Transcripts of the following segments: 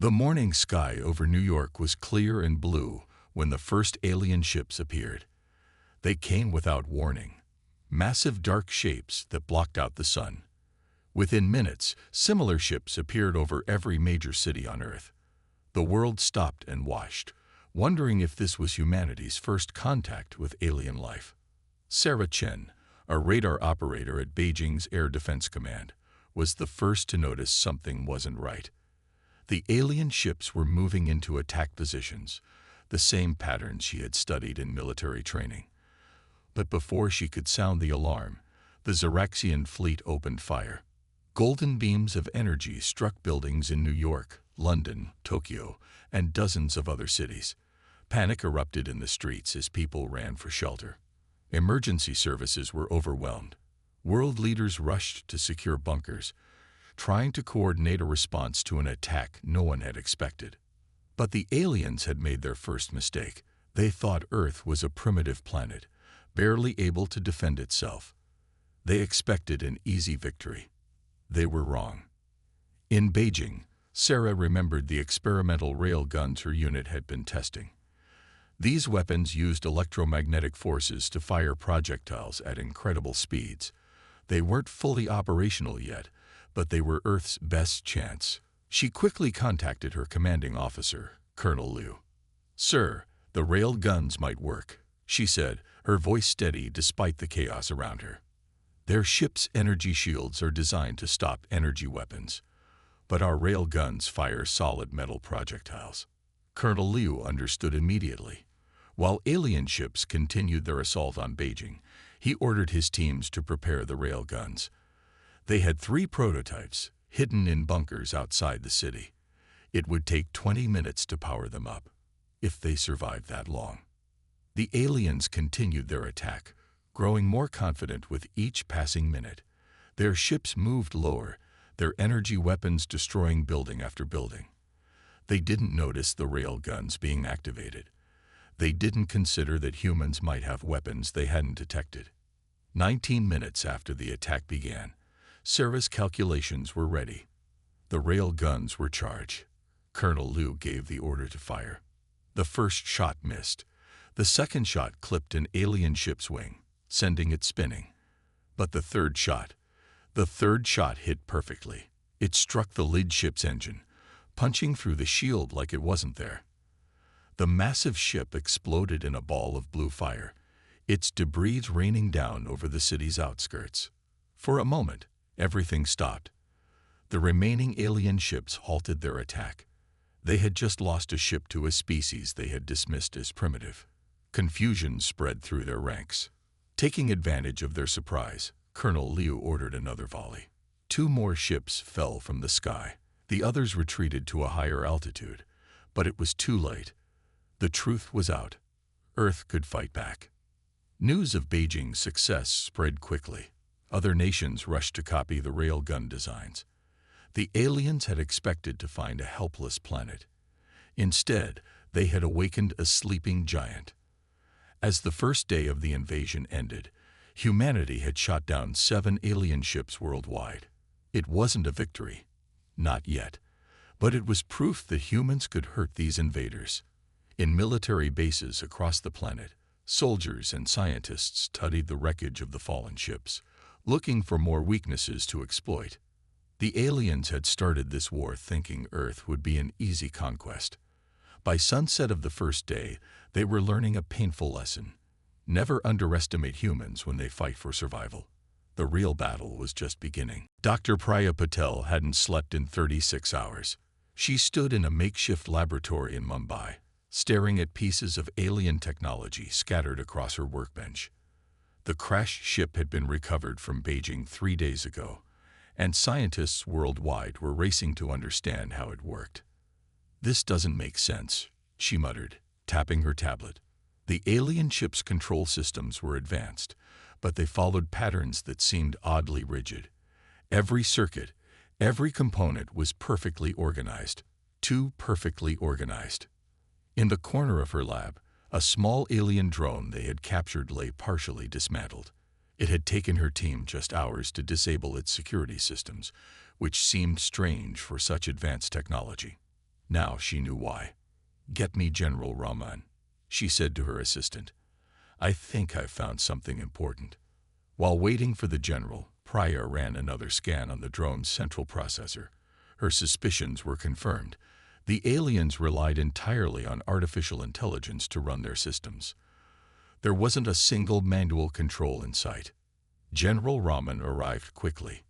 The morning sky over New York was clear and blue when the first alien ships appeared. They came without warning, massive dark shapes that blocked out the sun. Within minutes, similar ships appeared over every major city on Earth. The world stopped and watched, wondering if this was humanity's first contact with alien life. Sarah Chen, a radar operator at Beijing's Air Defense Command, was the first to notice something wasn't right. The alien ships were moving into attack positions, the same patterns she had studied in military training. But before she could sound the alarm, the Xeraxian fleet opened fire. Golden beams of energy struck buildings in New York, London, Tokyo, and dozens of other cities. Panic erupted in the streets as people ran for shelter. Emergency services were overwhelmed. World leaders rushed to secure bunkers, trying to coordinate a response to an attack no one had expected. But the aliens had made their first mistake. They thought Earth was a primitive planet, barely able to defend itself. They expected an easy victory. They were wrong. In Beijing, Sarah remembered the experimental rail guns her unit had been testing. These weapons used electromagnetic forces to fire projectiles at incredible speeds. They weren't fully operational yet, but they were Earth's best chance. She quickly contacted her commanding officer, Colonel Liu. "Sir, the rail guns might work," she said, her voice steady despite the chaos around her. "Their ship's energy shields are designed to stop energy weapons, but our rail guns fire solid metal projectiles." Colonel Liu understood immediately. While alien ships continued their assault on Beijing, he ordered his teams to prepare the rail guns. They had 3 prototypes, hidden in bunkers outside the city. It would take 20 minutes to power them up, if they survived that long. The aliens continued their attack, growing more confident with each passing minute. Their ships moved lower, their energy weapons destroying building after building. They didn't notice the rail guns being activated. They didn't consider that humans might have weapons they hadn't detected. 19 minutes after the attack began, Sarah's calculations were ready. The rail guns were charged. Colonel Liu gave the order to fire. The first shot missed. The second shot clipped an alien ship's wing, sending it spinning. But the third shot hit perfectly. It struck the lead ship's engine, punching through the shield like it wasn't there. The massive ship exploded in a ball of blue fire, its debris raining down over the city's outskirts. For a moment, everything stopped. The remaining alien ships halted their attack. They had just lost a ship to a species they had dismissed as primitive. Confusion spread through their ranks. Taking advantage of their surprise, Colonel Liu ordered another volley. 2 more ships fell from the sky. The others retreated to a higher altitude, but it was too late. The truth was out. Earth could fight back. News of Beijing's success spread quickly. Other nations rushed to copy the railgun designs. The aliens had expected to find a helpless planet. Instead, they had awakened a sleeping giant. As the first day of the invasion ended, humanity had shot down 7 alien ships worldwide. It wasn't a victory. Not yet. But it was proof that humans could hurt these invaders. In military bases across the planet, soldiers and scientists studied the wreckage of the fallen ships, looking for more weaknesses to exploit. The aliens had started this war thinking Earth would be an easy conquest. By sunset of the first day, they were learning a painful lesson. Never underestimate humans when they fight for survival. The real battle was just beginning. Dr. Priya Patel hadn't slept in 36 hours. She stood in a makeshift laboratory in Mumbai, staring at pieces of alien technology scattered across her workbench. The crashed ship had been recovered from Beijing 3 days ago, and scientists worldwide were racing to understand how it worked. "This doesn't make sense," she muttered, tapping her tablet. The alien ship's control systems were advanced, but they followed patterns that seemed oddly rigid. Every circuit, every component was perfectly organized, too perfectly organized. In the corner of her lab, a small alien drone they had captured lay partially dismantled. It had taken her team just hours to disable its security systems, which seemed strange for such advanced technology. Now she knew why. "Get me General Rahman," she said to her assistant. "I think I've found something important." While waiting for the general, Priya ran another scan on the drone's central processor. Her suspicions were confirmed. The aliens relied entirely on artificial intelligence to run their systems. There wasn't a single manual control in sight. General Rahman arrived quickly.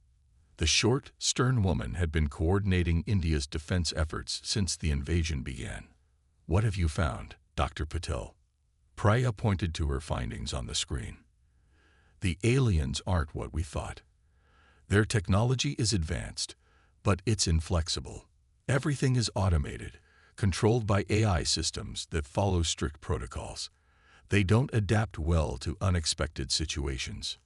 The short, stern woman had been coordinating India's defense efforts since the invasion began. "What have you found, Dr. Patel?" Priya pointed to her findings on the screen. "The aliens aren't what we thought. Their technology is advanced, but it's inflexible. Everything is automated, controlled by AI systems that follow strict protocols. They don't adapt well to unexpected situations."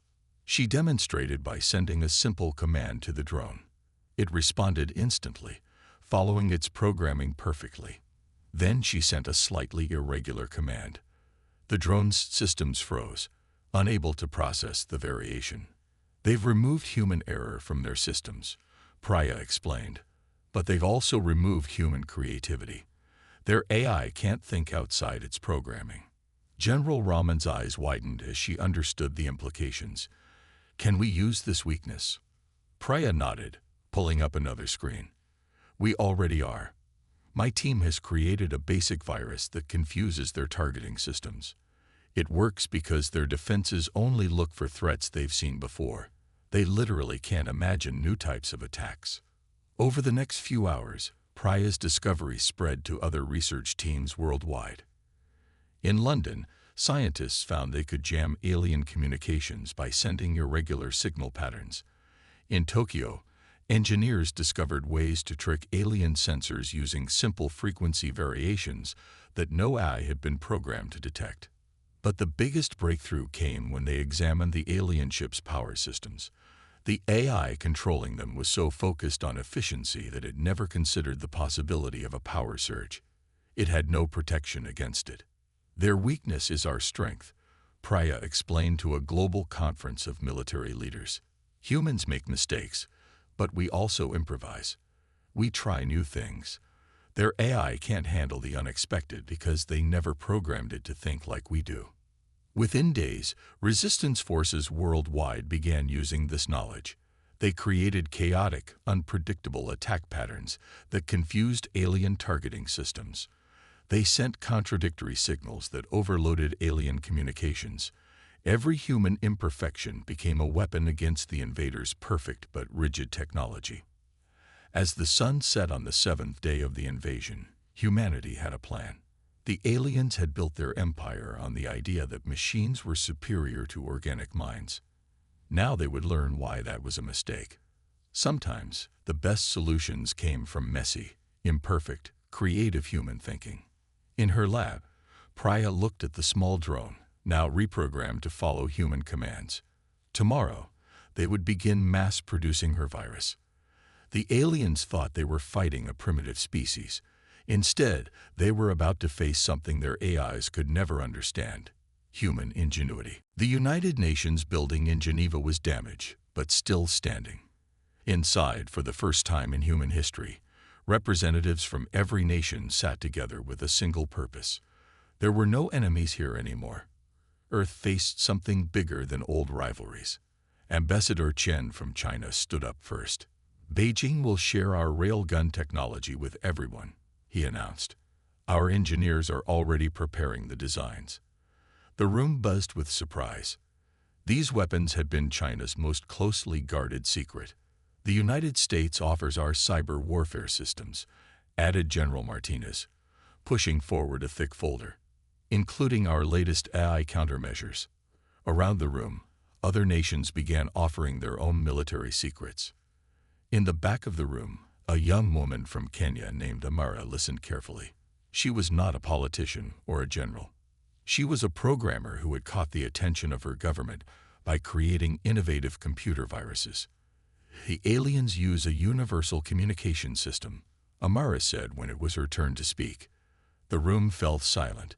She demonstrated by sending a simple command to the drone. It responded instantly, following its programming perfectly. Then she sent a slightly irregular command. The drone's systems froze, unable to process the variation. "They've removed human error from their systems," Priya explained, "but they've also removed human creativity. Their AI can't think outside its programming." General Rahman's eyes widened as she understood the implications. "Can we use this weakness?" Priya nodded, pulling up another screen. "We already are. My team has created a basic virus that confuses their targeting systems. It works because their defenses only look for threats they've seen before. They literally can't imagine new types of attacks." Over the next few hours, Priya's discovery spread to other research teams worldwide. In London, scientists found they could jam alien communications by sending irregular signal patterns. In Tokyo, engineers discovered ways to trick alien sensors using simple frequency variations that no AI had been programmed to detect. But the biggest breakthrough came when they examined the alien ship's power systems. The AI controlling them was so focused on efficiency that it never considered the possibility of a power surge. It had no protection against it. "Their weakness is our strength," Priya explained to a global conference of military leaders. "Humans make mistakes, but we also improvise. We try new things. Their AI can't handle the unexpected because they never programmed it to think like we do." Within days, resistance forces worldwide began using this knowledge. They created chaotic, unpredictable attack patterns that confused alien targeting systems. They sent contradictory signals that overloaded alien communications. Every human imperfection became a weapon against the invaders' perfect but rigid technology. As the sun set on the 7th day of the invasion, humanity had a plan. The aliens had built their empire on the idea that machines were superior to organic minds. Now they would learn why that was a mistake. Sometimes, the best solutions came from messy, imperfect, creative human thinking. In her lab, Priya looked at the small drone, now reprogrammed to follow human commands. Tomorrow, they would begin mass-producing her virus. The aliens thought they were fighting a primitive species. Instead, they were about to face something their AIs could never understand: human ingenuity. The United Nations building in Geneva was damaged, but still standing. Inside, for the first time in human history, representatives from every nation sat together with a single purpose. There were no enemies here anymore. Earth faced something bigger than old rivalries. Ambassador Chen from China stood up first. "Beijing will share our railgun technology with everyone," he announced. "Our engineers are already preparing the designs." The room buzzed with surprise. These weapons had been China's most closely guarded secret. "The United States offers our cyber warfare systems," added General Martinez, pushing forward a thick folder, "including our latest AI countermeasures." Around the room, other nations began offering their own military secrets. In the back of the room, a young woman from Kenya named Amara listened carefully. She was not a politician or a general. She was a programmer who had caught the attention of her government by creating innovative computer viruses. "The aliens use a universal communication system," Amara said when it was her turn to speak. The room fell silent.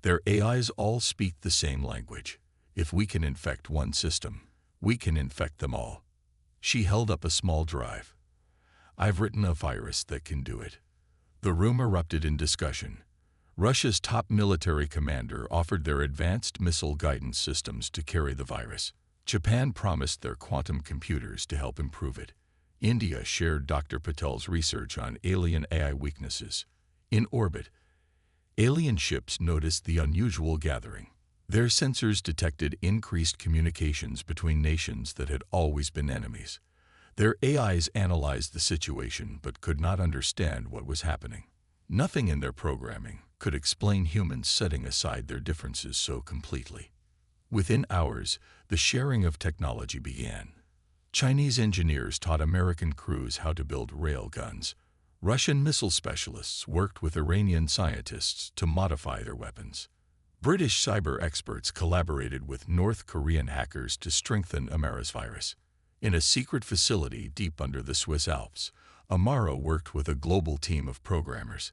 "Their AIs all speak the same language. If we can infect one system, we can infect them all." She held up a small drive. "I've written a virus that can do it. The room erupted in discussion. Russia's top military commander offered their advanced missile guidance systems to carry the virus. Japan promised their quantum computers to help improve it. India shared Dr. Patel's research on alien AI weaknesses. In orbit, alien ships noticed the unusual gathering. Their sensors detected increased communications between nations that had always been enemies. Their AIs analyzed the situation but could not understand what was happening. Nothing in their programming could explain humans setting aside their differences so completely. Within hours, the sharing of technology began. Chinese engineers taught American crews how to build rail guns. Russian missile specialists worked with Iranian scientists to modify their weapons. British cyber experts collaborated with North Korean hackers to strengthen Amara's virus. In a secret facility deep under the Swiss Alps, Amara worked with a global team of programmers.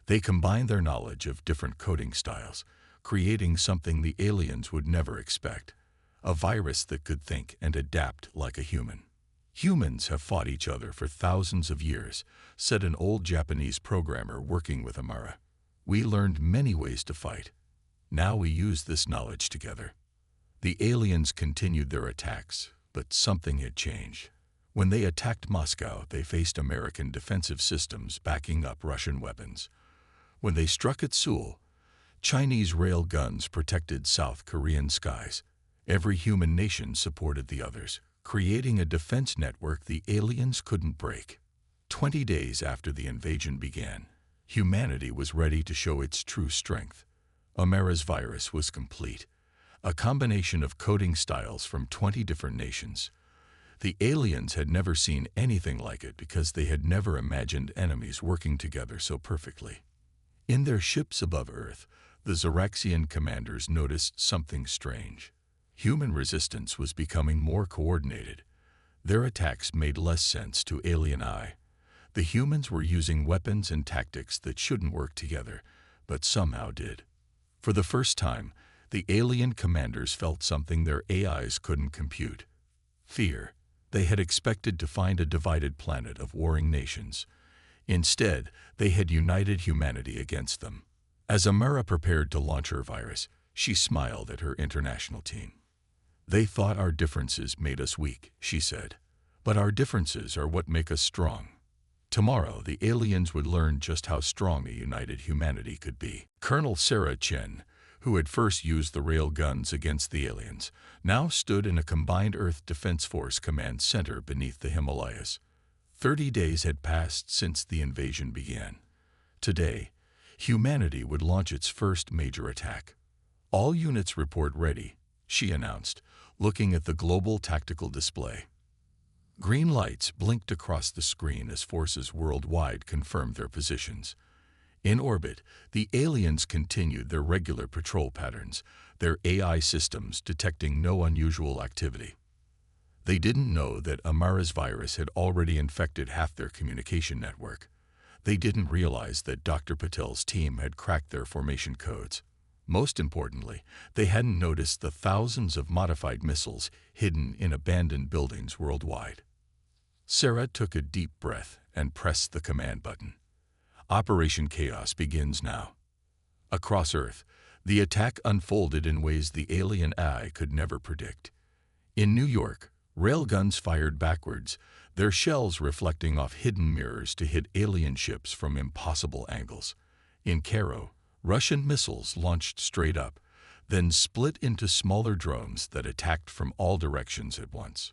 They combined their knowledge of different coding styles, creating something the aliens would never expect, a virus that could think and adapt like a human. Humans have fought each other for thousands of years, said an old Japanese programmer working with Amara. We learned many ways to fight. Now we use this knowledge together. The aliens continued their attacks, but something had changed. When they attacked Moscow, they faced American defensive systems backing up Russian weapons. When they struck at Seoul, Chinese rail guns protected South Korean skies. Every human nation supported the others, creating a defense network the aliens couldn't break. 20 days after the invasion began, humanity was ready to show its true strength. Amara's virus was complete, a combination of coding styles from 20 different nations. The aliens had never seen anything like it because they had never imagined enemies working together so perfectly. In their ships above Earth, the Xeraxian commanders noticed something strange. Human resistance was becoming more coordinated. Their attacks made less sense to alien eye. The humans were using weapons and tactics that shouldn't work together, but somehow did. For the first time, the alien commanders felt something their AIs couldn't compute: fear. They had expected to find a divided planet of warring nations. Instead, they had united humanity against them. As Amara prepared to launch her virus, she smiled at her international team. They thought our differences made us weak, she said. But our differences are what make us strong. Tomorrow, the aliens would learn just how strong a united humanity could be. Colonel Sarah Chen, who had first used the rail guns against the aliens, now stood in a combined Earth Defense Force command center beneath the Himalayas. 30 days had passed since the invasion began. Today, humanity would launch its first major attack. All units report ready, she announced, looking at the global tactical display. Green lights blinked across the screen as forces worldwide confirmed their positions. In orbit, the aliens continued their regular patrol patterns, their AI systems detecting no unusual activity. They didn't know that Amara's virus had already infected half their communication network. They didn't realize that Dr. Patel's team had cracked their formation codes. Most importantly, they hadn't noticed the thousands of modified missiles hidden in abandoned buildings worldwide. Sarah took a deep breath and pressed the command button. Operation Chaos begins now. Across Earth, the attack unfolded in ways the alien eye could never predict. In New York, railguns fired backwards, their shells reflecting off hidden mirrors to hit alien ships from impossible angles. In Cairo, Russian missiles launched straight up, then split into smaller drones that attacked from all directions at once.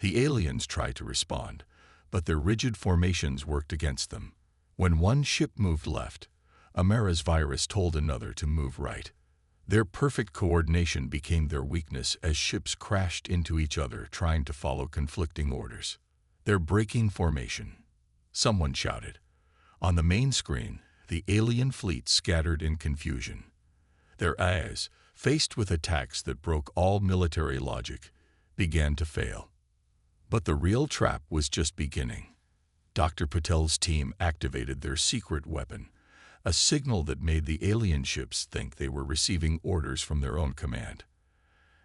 The aliens tried to respond, but their rigid formations worked against them. When one ship moved left, Amara's virus told another to move right. Their perfect coordination became their weakness as ships crashed into each other trying to follow conflicting orders. They're breaking formation, someone shouted. On the main screen, the alien fleet scattered in confusion. Their eyes, faced with attacks that broke all military logic, began to fail. But the real trap was just beginning. Dr. Patel's team activated their secret weapon, a signal that made the alien ships think they were receiving orders from their own command.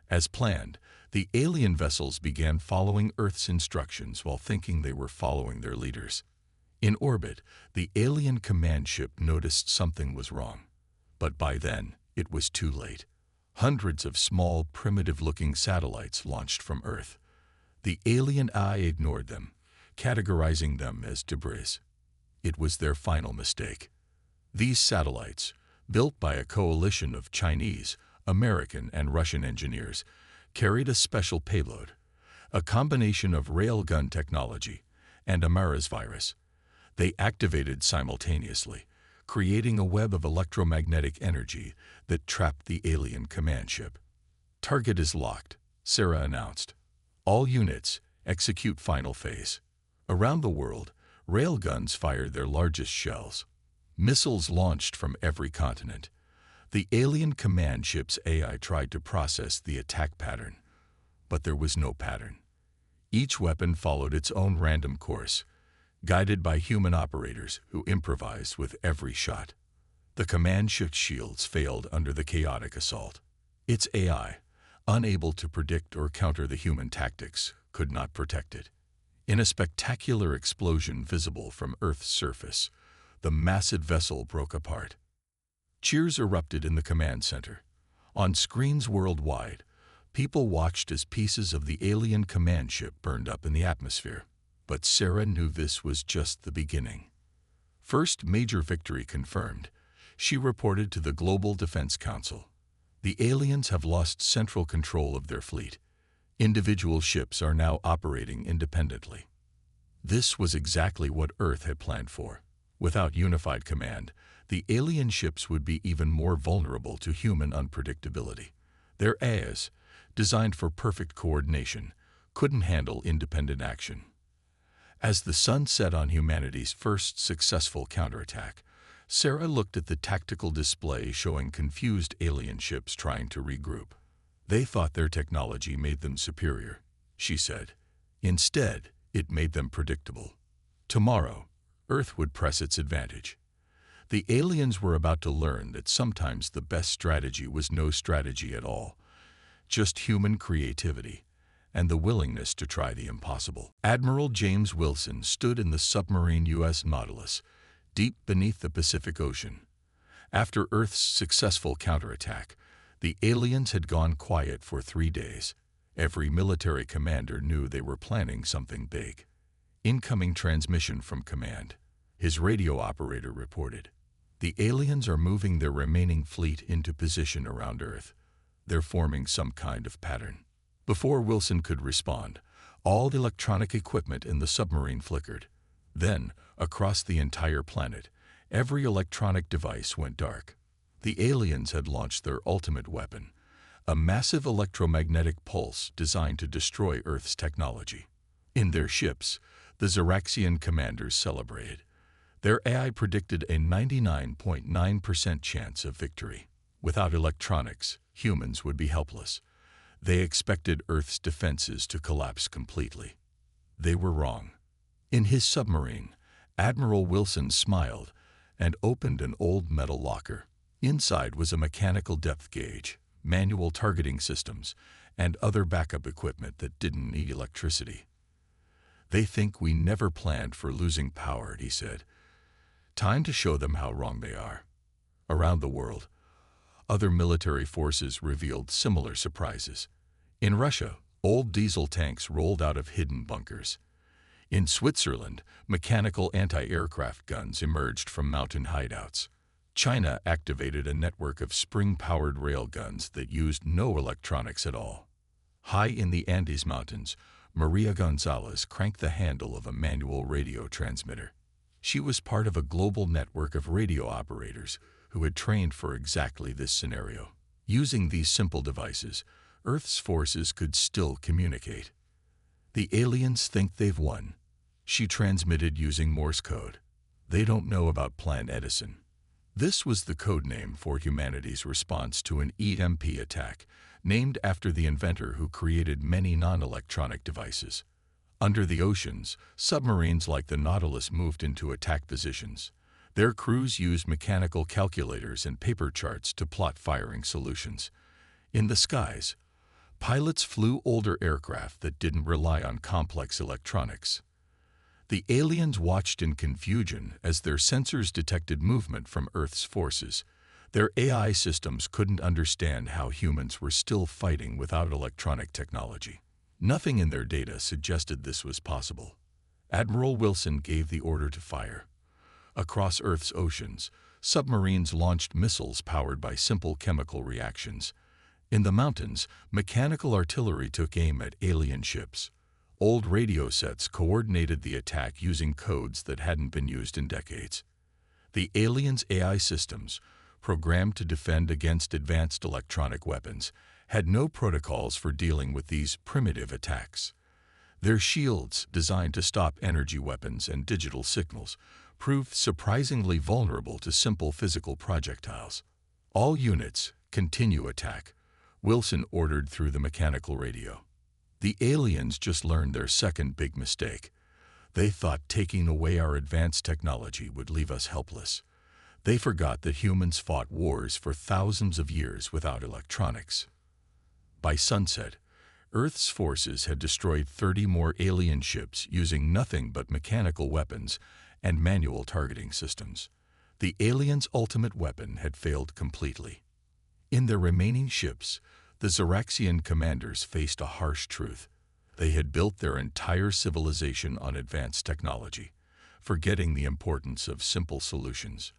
As planned, the alien vessels began following Earth's instructions while thinking they were following their leaders. In orbit, the alien command ship noticed something was wrong. But by then, it was too late. Hundreds of small, primitive-looking satellites launched from Earth. The alien eye ignored them, categorizing them as debris. It was their final mistake. These satellites, built by a coalition of Chinese, American, and Russian engineers, carried a special payload, a combination of railgun technology and a Mars virus. They activated simultaneously, creating a web of electromagnetic energy that trapped the alien command ship. "Target is locked," Sarah announced. "All units, execute final phase." Around the world, railguns fired their largest shells. Missiles launched from every continent. The alien command ship's AI tried to process the attack pattern, but there was no pattern. Each weapon followed its own random course, guided by human operators who improvised with every shot. The command ship's shields failed under the chaotic assault. Its AI, unable to predict or counter the human tactics, could not protect it. In a spectacular explosion visible from Earth's surface, the massive vessel broke apart. Cheers erupted in the command center. On screens worldwide, people watched as pieces of the alien command ship burned up in the atmosphere. But Sarah knew this was just the beginning. First major victory confirmed, she reported to the Global Defense Council. The aliens have lost central control of their fleet. Individual ships are now operating independently. This was exactly what Earth had planned for. Without unified command, the alien ships would be even more vulnerable to human unpredictability. Their AIs, designed for perfect coordination, couldn't handle independent action. As the sun set on humanity's first successful counterattack, Sarah looked at the tactical display showing confused alien ships trying to regroup. They thought their technology made them superior, she said. Instead, it made them predictable. Tomorrow, Earth would press its advantage. The aliens were about to learn that sometimes the best strategy was no strategy at all, just human creativity and the willingness to try the impossible. Admiral James Wilson stood in the submarine U.S. Nautilus, deep beneath the Pacific Ocean. After Earth's successful counterattack, the aliens had gone quiet for 3 days. Every military commander knew they were planning something big. Incoming transmission from command. His radio operator reported. The aliens are moving their remaining fleet into position around Earth. They're forming some kind of pattern. Before Wilson could respond, all the electronic equipment in the submarine flickered. Then, across the entire planet, every electronic device went dark. The aliens had launched their ultimate weapon, a massive electromagnetic pulse designed to destroy Earth's technology. In their ships, the Xeraxian commanders celebrated. Their AI predicted a 99.9% chance of victory. Without electronics, humans would be helpless. They expected Earth's defenses to collapse completely. They were wrong. In his submarine, Admiral Wilson smiled and opened an old metal locker. Inside was a mechanical depth gauge, manual targeting systems, and other backup equipment that didn't need electricity. "They think we never planned for losing power," he said. "Time to show them how wrong they are." Around the world, other military forces revealed similar surprises. In Russia, old diesel tanks rolled out of hidden bunkers. In Switzerland, mechanical anti-aircraft guns emerged from mountain hideouts. China activated a network of spring-powered railguns that used no electronics at all. High in the Andes Mountains, Maria Gonzalez cranked the handle of a manual radio transmitter. She was part of a global network of radio operators who had trained for exactly this scenario. Using these simple devices, Earth's forces could still communicate. "The aliens think they've won," she transmitted using Morse code. "They don't know about Plan Edison." This was the code name for humanity's response to an EMP attack, named after the inventor who created many non-electronic devices. Under the oceans, submarines like the Nautilus moved into attack positions. Their crews used mechanical calculators and paper charts to plot firing solutions. In the skies, pilots flew older aircraft that didn't rely on complex electronics. The aliens watched in confusion as their sensors detected movement from Earth's forces. Their AI systems couldn't understand how humans were still fighting without electronic technology. Nothing in their data suggested this was possible. Admiral Wilson gave the order to fire. Across Earth's oceans, submarines launched missiles powered by simple chemical reactions. In the mountains, mechanical artillery took aim at alien ships. Old radio sets coordinated the attack using codes that hadn't been used in decades. The aliens' AI systems, programmed to defend against advanced electronic weapons, had no protocols for dealing with these primitive attacks. Their shields, designed to stop energy weapons and digital signals, proved surprisingly vulnerable to simple physical projectiles. All units, continue attack, Wilson ordered through the mechanical radio. The aliens just learned their second big mistake. They thought taking away our advanced technology would leave us helpless. They forgot that humans fought wars for thousands of years without electronics. By sunset, Earth's forces had destroyed 30 more alien ships using nothing but mechanical weapons and manual targeting systems. The aliens' ultimate weapon had failed completely. In their remaining ships, the Xeraxian commanders faced a harsh truth. They had built their entire civilization on advanced technology, forgetting the importance of simple solutions.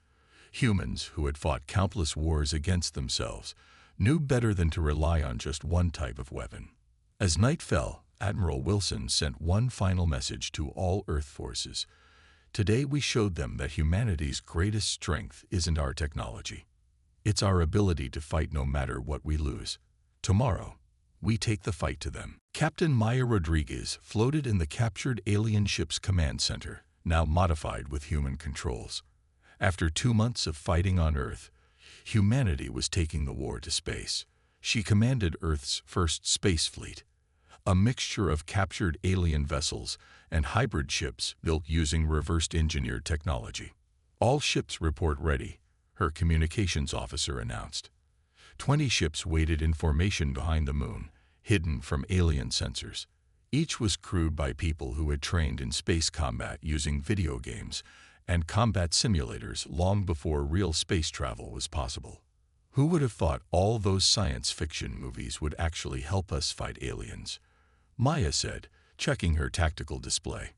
Humans, who had fought countless wars against themselves, knew better than to rely on just one type of weapon. As night fell, Admiral Wilson sent one final message to all Earth forces. Today we showed them that humanity's greatest strength isn't our technology. It's our ability to fight no matter what we lose. Tomorrow, we take the fight to them. Captain Maya Rodriguez floated in the captured alien ship's command center, now modified with human controls. After 2 months of fighting on Earth, humanity was taking the war to space. She commanded Earth's first space fleet, a mixture of captured alien vessels and hybrid ships built using reverse-engineered technology. All ships report ready, her communications officer announced. 20 ships waited in formation behind the moon, hidden from alien sensors. Each was crewed by people who had trained in space combat using video games and combat simulators long before real space travel was possible. Who would have thought all those science fiction movies would actually help us fight aliens? Maya said, checking her tactical display.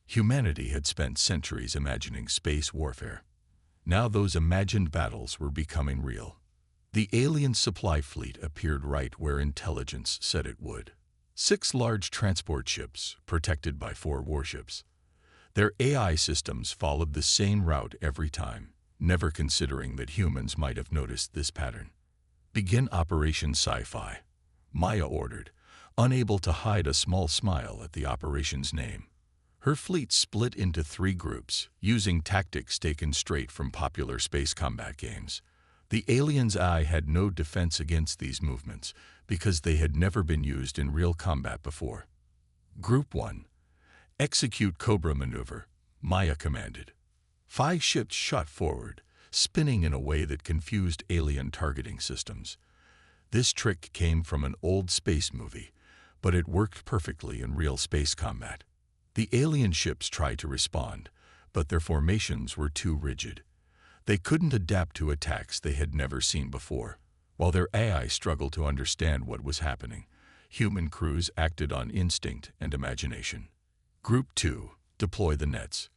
Humanity had spent centuries imagining space warfare. Now those imagined battles were becoming real. The alien supply fleet appeared right where intelligence said it would. 6 large transport ships, protected by 4 warships. Their AI systems followed the same route every time, never considering that humans might have noticed this pattern. Begin Operation Sci-Fi, Maya ordered, unable to hide a small smile at the operation's name. Her fleet split into 3 groups, using tactics taken straight from popular space combat games. The aliens' eye had no defense against these movements because they had never been used in real combat before. Group 1. Execute Cobra maneuver, Maya commanded. 5 ships shot forward, spinning in a way that confused alien targeting systems. This trick came from an old space movie, but it worked perfectly in real space combat. The alien ships tried to respond, but their formations were too rigid. They couldn't adapt to attacks they had never seen before. While their AI struggled to understand what was happening, human crews acted on instinct and imagination. Group 2. Deploy the nets,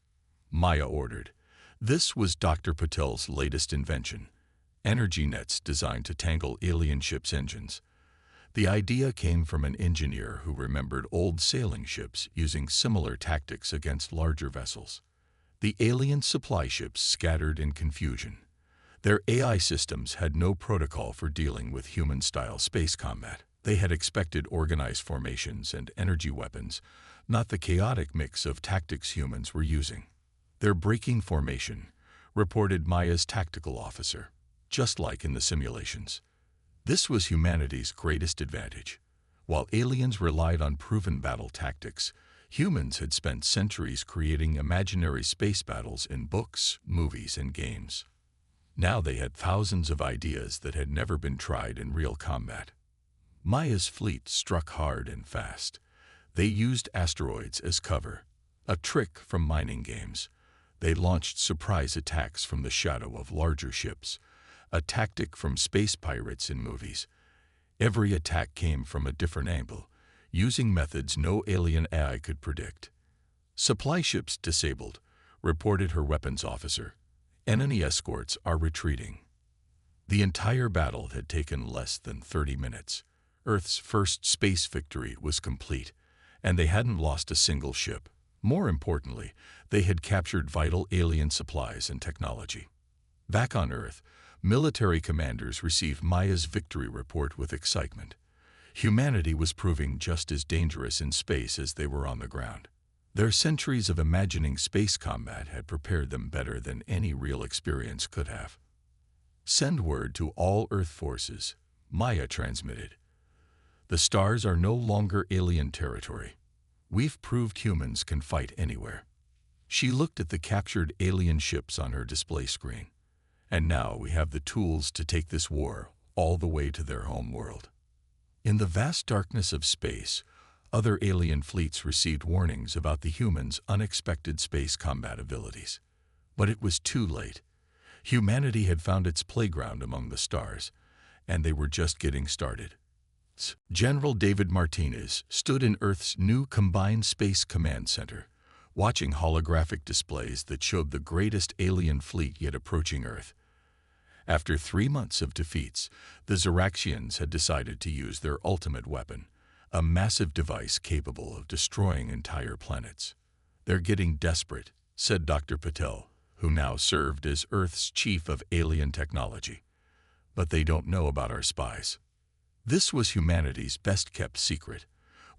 Maya ordered. This was Dr. Patel's latest invention, energy nets designed to tangle alien ships' engines. The idea came from an engineer who remembered old sailing ships using similar tactics against larger vessels. The alien supply ships scattered in confusion. Their AI systems had no protocol for dealing with human-style space combat. They had expected organized formations and energy weapons, not the chaotic mix of tactics humans were using. They're breaking formation, reported Maya's tactical officer, just like in the simulations. This was humanity's greatest advantage. While aliens relied on proven battle tactics, humans had spent centuries creating imaginary space battles in books, movies, and games. Now they had thousands of ideas that had never been tried in real combat. Maya's fleet struck hard and fast. They used asteroids as cover. A trick from mining games. They launched surprise attacks from the shadow of larger ships, a tactic from space pirates in movies. Every attack came from a different angle, using methods no alien AI could predict. Supply ships disabled, reported her weapons officer. Enemy escorts are retreating. The entire battle had taken less than 30 minutes. Earth's first space victory was complete, and they hadn't lost a single ship. More importantly, they had captured vital alien supplies and technology. Back on Earth, military commanders received Maya's victory report with excitement. Humanity was proving just as dangerous in space as they were on the ground. Their centuries of imagining space combat had prepared them better than any real experience could have. "Send word to all Earth forces," Maya transmitted. "The stars are no longer alien territory. We've proved humans can fight anywhere." She looked at the captured alien ships on her display screen. "And now we have the tools to take this war all the way to their home world." In the vast darkness of space, other alien fleets received warnings about the humans' unexpected space combat abilities. But it was too late. Humanity had found its playground among the stars, and they were just getting started. General David Martinez stood in Earth's new Combined Space Command Center, watching holographic displays that showed the greatest alien fleet yet approaching Earth. After 3 months of defeats, the Zeraxians had decided to use their ultimate weapon, a massive device capable of destroying entire planets. "They're getting desperate," said Dr. Patel, who now served as Earth's chief of alien technology. "But they don't know about our spies." This was humanity's best-kept secret.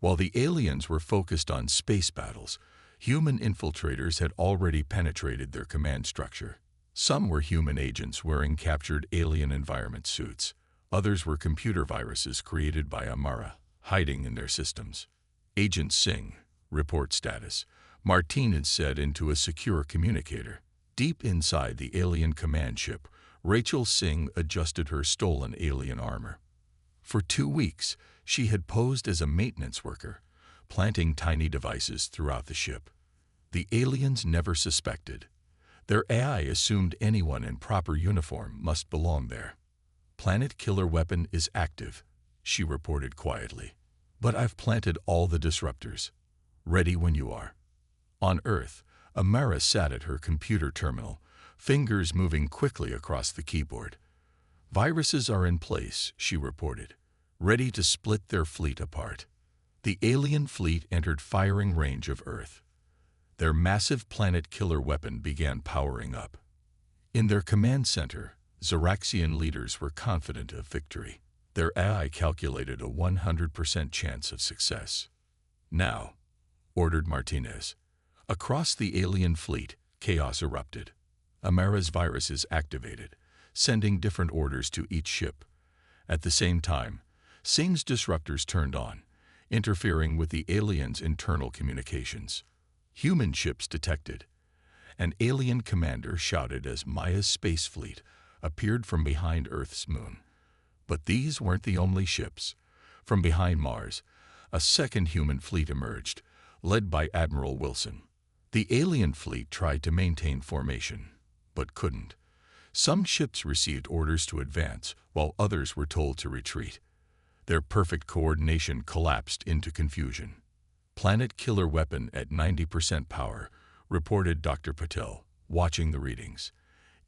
While the aliens were focused on space battles, human infiltrators had already penetrated their command structure. Some were human agents wearing captured alien environment suits. Others were computer viruses created by Amara, hiding in their systems. "Agent Singh, report status," Martinez said into a secure communicator. Deep inside the alien command ship, Rachel Singh adjusted her stolen alien armor. For 2 weeks, she had posed as a maintenance worker, planting tiny devices throughout the ship. The aliens never suspected. Their AI assumed anyone in proper uniform must belong there. "Planet killer weapon is active," she reported quietly. "But I've planted all the disruptors. Ready when you are." On Earth, Amara sat at her computer terminal, fingers moving quickly across the keyboard. "Viruses are in place," she reported, ready to split their fleet apart. The alien fleet entered firing range of Earth. Their massive planet killer weapon began powering up. In their command center, Zeraxian leaders were confident of victory. Their AI calculated a 100% chance of success. "Now," ordered Martinez. Across the alien fleet, chaos erupted. Amara's viruses activated, sending different orders to each ship. At the same time, Singh's disruptors turned on, interfering with the aliens' internal communications. Human ships detected. An alien commander shouted as Maya's space fleet appeared from behind Earth's moon. But these weren't the only ships. From behind Mars, a second human fleet emerged, led by Admiral Wilson. The alien fleet tried to maintain formation, but couldn't. Some ships received orders to advance, while others were told to retreat. Their perfect coordination collapsed into confusion. "Planet killer weapon at 90% power," reported Dr. Patel, watching the readings.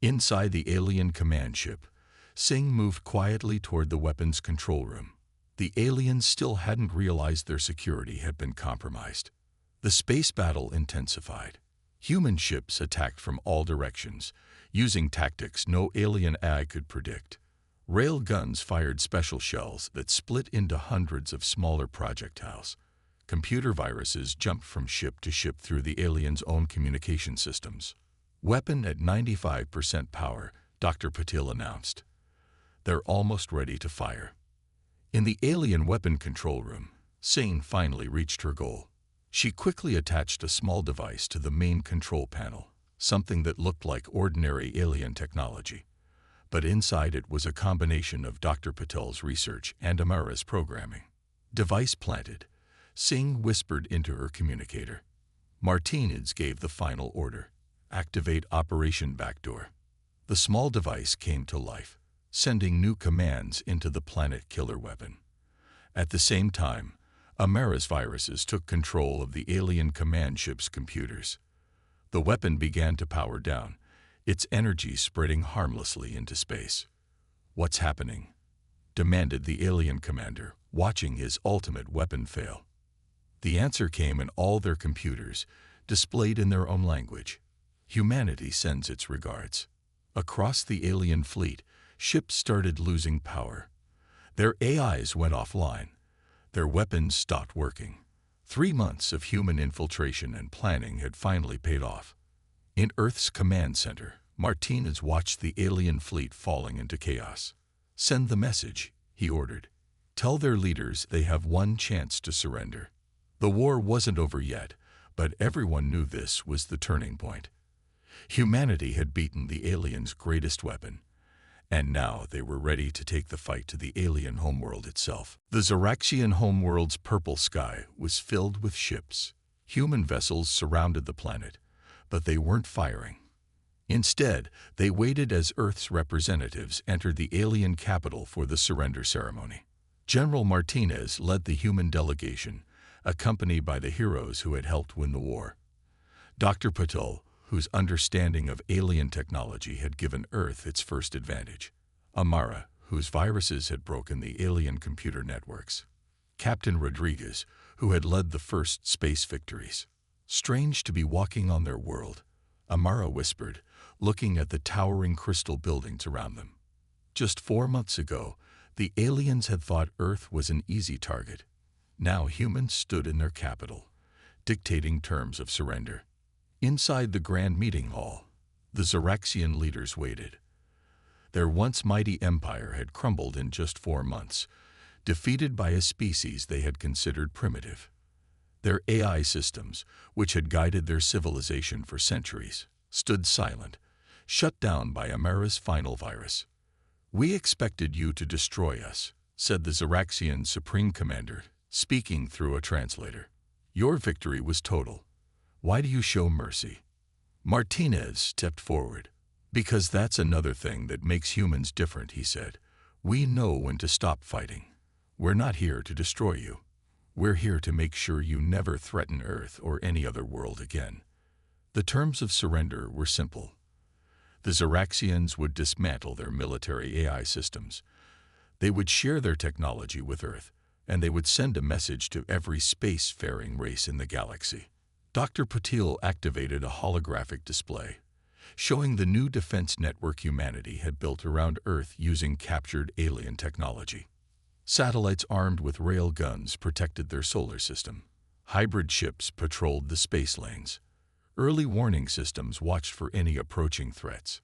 Inside the alien command ship, Singh moved quietly toward the weapons control room. The aliens still hadn't realized their security had been compromised. The space battle intensified. Human ships attacked from all directions, using tactics no alien AI could predict. Rail guns fired special shells that split into hundreds of smaller projectiles. Computer viruses jumped from ship to ship through the aliens' own communication systems. "Weapon at 95% power," Dr. Patil announced. "They're almost ready to fire." In the alien weapon control room, Singh finally reached her goal. She quickly attached a small device to the main control panel, something that looked like ordinary alien technology. But inside it was a combination of Dr. Patel's research and Amara's programming. "Device planted," Singh whispered into her communicator. Martinez gave the final order: activate Operation Backdoor. The small device came to life, sending new commands into the planet killer weapon. At the same time, Amara's viruses took control of the alien command ship's computers. The weapon began to power down, its energy spreading harmlessly into space. "What's happening?" demanded the alien commander, watching his ultimate weapon fail. The answer came in all their computers, displayed in their own language. "Humanity sends its regards." Across the alien fleet, ships started losing power. Their AIs went offline. Their weapons stopped working. 3 months of human infiltration and planning had finally paid off. In Earth's command center, Martinez watched the alien fleet falling into chaos. "Send the message," he ordered. "Tell their leaders they have one chance to surrender." The war wasn't over yet, but everyone knew this was the turning point. Humanity had beaten the aliens' greatest weapon, and now they were ready to take the fight to the alien homeworld itself. The Zaraxian homeworld's purple sky was filled with ships. Human vessels surrounded the planet, but they weren't firing. Instead, they waited as Earth's representatives entered the alien capital for the surrender ceremony. General Martinez led the human delegation, accompanied by the heroes who had helped win the war. Dr. Patel, whose understanding of alien technology had given Earth its first advantage. Amara, whose viruses had broken the alien computer networks. Captain Rodriguez, who had led the first space victories. "Strange to be walking on their world," Amara whispered, looking at the towering crystal buildings around them. Just 4 months ago, the aliens had thought Earth was an easy target. Now humans stood in their capital, dictating terms of surrender. Inside the grand meeting hall, the Zaraxian leaders waited. Their once mighty empire had crumbled in just 4 months, defeated by a species they had considered primitive. Their AI systems, which had guided their civilization for centuries, stood silent, shut down by Amara's final virus. "We expected you to destroy us," said the Zaraxian Supreme Commander, speaking through a translator. "Your victory was total. Why do you show mercy?" Martinez stepped forward. "Because that's another thing that makes humans different," he said. "We know when to stop fighting. We're not here to destroy you. We're here to make sure you never threaten Earth or any other world again." The terms of surrender were simple. The Zaraxians would dismantle their military AI systems. They would share their technology with Earth, and they would send a message to every space-faring race in the galaxy. Dr. Patil activated a holographic display, showing the new defense network humanity had built around Earth using captured alien technology. Satellites armed with rail guns protected their solar system. Hybrid ships patrolled the space lanes. Early warning systems watched for any approaching threats.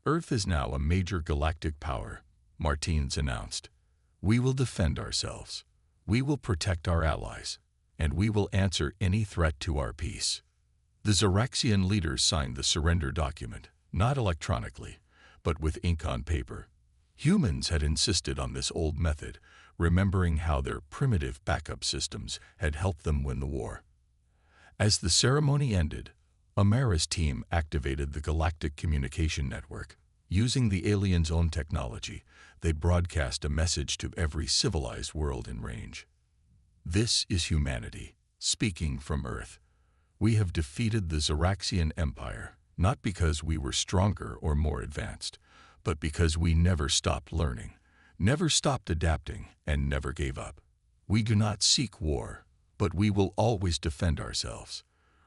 "Earth is now a major galactic power," Martinez announced. "We will defend ourselves. We will protect our allies, and we will answer any threat to our peace." The Zaraxian leaders signed the surrender document, not electronically, but with ink on paper. Humans had insisted on this old method, remembering how their primitive backup systems had helped them win the war. As the ceremony ended, Amara's team activated the Galactic Communication Network. Using the aliens' own technology, they broadcast a message to every civilized world in range. "This is humanity, speaking from Earth. We have defeated the Zaraxian Empire, not because we were stronger or more advanced, but because we never stopped learning, never stopped adapting, and never gave up. We do not seek war, but we will always defend ourselves.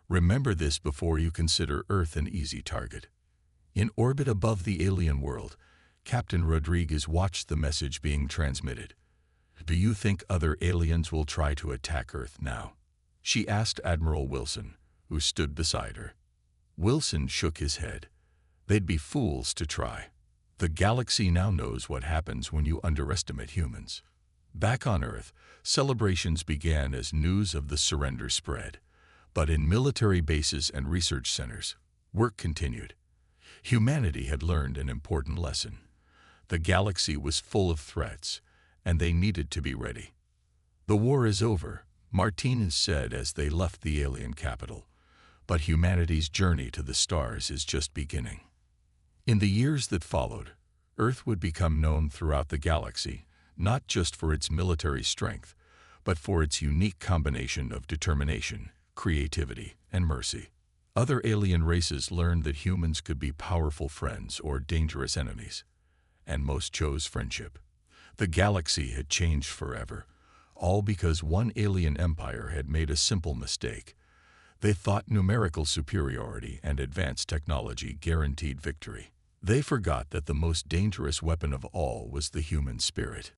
Remember this before you consider Earth an easy target." In orbit above the alien world, Captain Rodriguez watched the message being transmitted. "Do you think other aliens will try to attack Earth now?" she asked Admiral Wilson, who stood beside her. Wilson shook his head. "They'd be fools to try. The galaxy now knows what happens when you underestimate humans." Back on Earth, celebrations began as news of the surrender spread. But in military bases and research centers, work continued. Humanity had learned an important lesson. The galaxy was full of threats, and they needed to be ready. "The war is over," Martinez said as they left the alien capital. But humanity's journey to the stars is just beginning. In the years that followed, Earth would become known throughout the galaxy, not just for its military strength, but for its unique combination of determination, creativity, and mercy. Other alien races learned that humans could be powerful friends or dangerous enemies, and most chose friendship. The galaxy had changed forever, all because one alien empire had made a simple mistake. They thought numerical superiority and advanced technology guaranteed victory. They forgot that the most dangerous weapon of all was the human spirit.